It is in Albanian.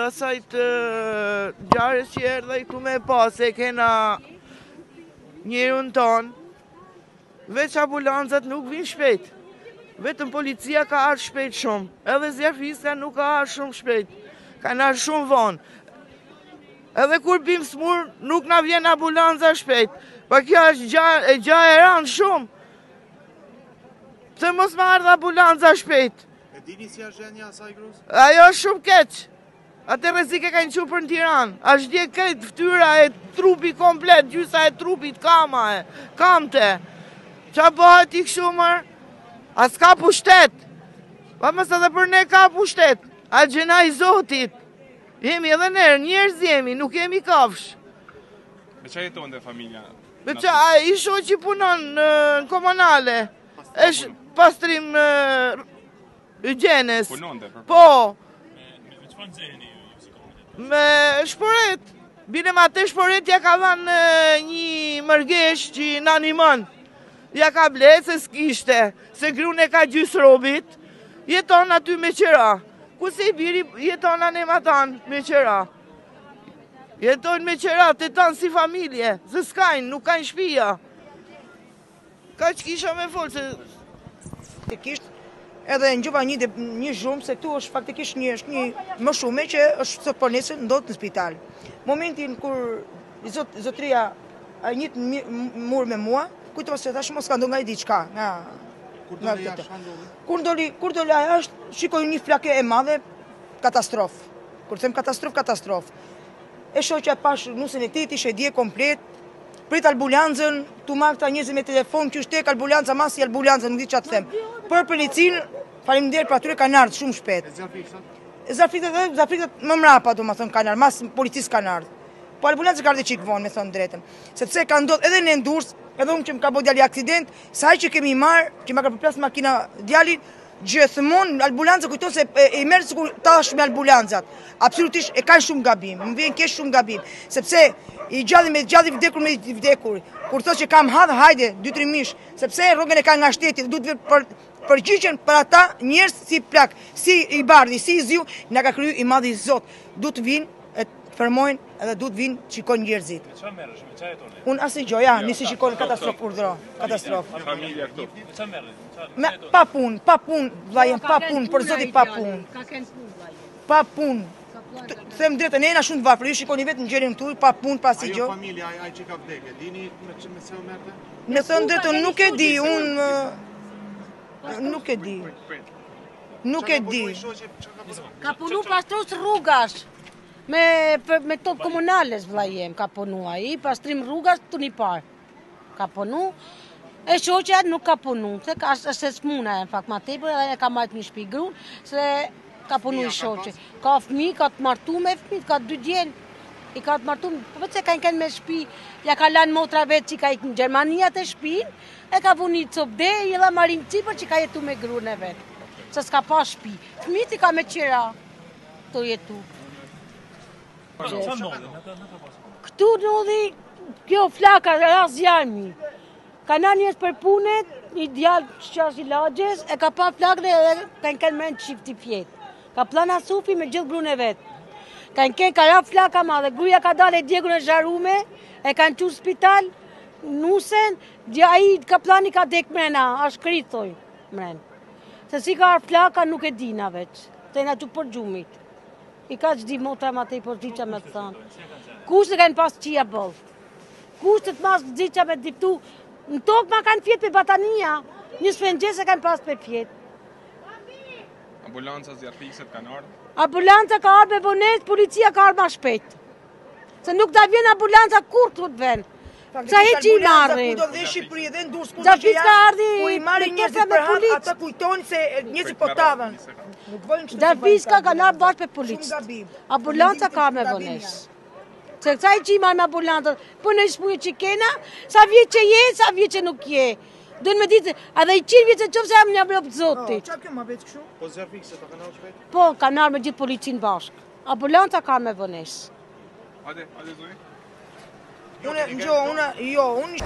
asajt gjarës që erdhe këtu me pas, se kena njerën tonë, veç ambulancat nuk vinë shpejt. Vetëm policia ka ardhur shpejt shumë, edhe zjarfiska nuk ka ardhur shumë shpejt, ka ardhur shumë vonë. Edhe kur bim smur, nuk na vjen ambulanca shpejt, pa kjo është gja e rëndë shumë. Pse mos ma ardhë ambulanca shpejt? E dini si është gjendja asaj grus? Ajo është shumë keq. Atë rrezike kanë qenë për në Tiranë. Është dje këtë fytyra e trupi komplet, gjysa e trupit, kamte. Qa bëhet i kështu mërë? As ka pushtet. Pa mës edhe për ne ka pushtet. A gjena i Zotit. Jemi edhe njerëz jemi, nuk jemi kafsh. Me qa jeton dhe familja? Me qa, i shoqi punon në komunale. Është pastrim hygienes. Punon dhe? Po. Me që fanë zeni ju si komunitet? Me shporet. Bine ma të shporet ja ka dhanë një mërgesh që në animon. Ja ka blet se s'kishte, se grune ka gjysë robit, jeton aty me qëra. Ku se i biri jeton anë ma tanë me qëra. Jeton me qëra, të tanë si familje, se s'kajnë, nuk kajnë shpia. Ka që kisha me folë se... Faktikisht, edhe në gjuva një zhumë, se këtu është faktikisht një më shume që është sot përnesë ndodhë në spital. Momentin kur zotria njëtë murë me mua, kujtë pas që ta shumë s'ka ndo nga i diqka. Kur doli aja është, shikoj një flake e madhe, katastrofë. Kur them katastrofë. E shoqja pash nusën e tit, ishe dje komplet, prit ambulancën, tu marrë këta njëzë me telefon, që shtek ambulanca, masi ambulanca, nuk di që atë them. Për policinë, faleminderit për atyre kanë ardhë shumë shpet. Zafrikët më mrapa, do më thënë, kanë ardhë, mas policisë kanë ardhë. Po ambulancë ka ardhë qikë vonë, me thënë drejtën. Sepse ka ndodhë edhe në Ndurs, edhe unë që më ka bo djali aksident, saj që kemi marë, që më ka përplasë makina djali, gjithmonë ambulancë kujton se e merë sikur tash me ambulancat. Absolutisht e kanë shumë gabim, më vjen keq shumë gabim, sepse i gjalli me vdekur me vdekur. Kur thotë që kam hadh, hajde 2-3 mish, sepse rrogën e ka nga shteti, duhet përgjigjen për ata njerëz si plak, si i bardhi, si i ziu, na ka kriju i madhi Zot. Duhet vinë fermojnë edhe duhet vinë shikojnë njerëzit. Me qa merresh, me qa jeton? Unë asë i gjoja, nisi shikojnë katastrofë urdhro, katastrofë. Familja këtu? Me qa merresh? Pa punë, vlajen, pa punë, për Zoti pa punë. Ka kënë punë, vlajen. Pa punë. Them drejtën, e na shumë të varfër, ju shikoni vetë në gjerin këtu, pa punë, pa si gjo. Ajo familja, ai që ka vdekje, dini me se u merte? Me thënë drejtën, nuk e di, unë... Nuk e di. Nuk e di. Ka punu pastrus rrugash. Me top komunales vlajem ka punu aji, pastrim rrugash të një parë. Ka punu, e shoqja nuk ka punu, se është smuna e në fakt ma tepër, edhe e ka majtë një shpi grunë, se ka punu i shoqja. Ka fëmi, ka të martu me fëmi, ka 2 djenë, i ka të martu, vetë se ka në me shpi, ja ka lanë motra vetë që ka ikë në Gjermania të shpin, e ka punu i copde, i edhe marim cipër që ka jetu me grunë e vetë, se s'ka pa shpi. Fëmi ti ka me qira të jetu. Këtu ndodhi kjo flaka ras jarmi. Ka na njës për punet, një djallë që është i lagjes, e ka pa flakën edhe ka në kënë menë qifti fjetë. Ka plana sufi me gjithë brune vetë. Ka në kënë ka ra flaka ma dhe gruja ka dalë e djegun e zharume, e ka në qurë spital, nusen, aji ka plani ka dek mrena, është kritoj mrenë. Se si ka arë flaka nuk e dina veç, të e na që për gjumit. I ka që di motra ma te i përgjiqa me të thanë. Kushtë kanë pas qia bëllë. Kushtë të mas përgjiqa me të diptu. Në tokë ma kanë fjetë për batania. Një sfengjese kanë pas për fjetë. Ambulanca, zjarfikset kanë ardhë? Ambulanca ka ardhë me vones, policia ka ardhë ma shpetë. Se nuk da vjen ambulanca kur të të venë. Sa he që i marri? Kudo dhe Shqipëri edhe Ndurs, kudo Gjafis ka ardhi ku i marri njerëzit për hanë, ata kujtojnë se njerëzit po tavën. Gjafis ka kanë ardhë bashkë për policë. Ambulanca ka me vones. Se sa he që i marri me ambulanca, për në shpuje që kena, sa vje që je, sa vje që nuk je. Dojnë me ditë, edhe i qirë vje që qëfë se jam një abrop të zotit. Qa kjo ma vetë kështu? Po zjarfikse ta kanë ardhë shpejt? Po, kanë ardhë me gjithë policinë bashkë. Ambulanca ka me vones. Hajde, Zoe. Unë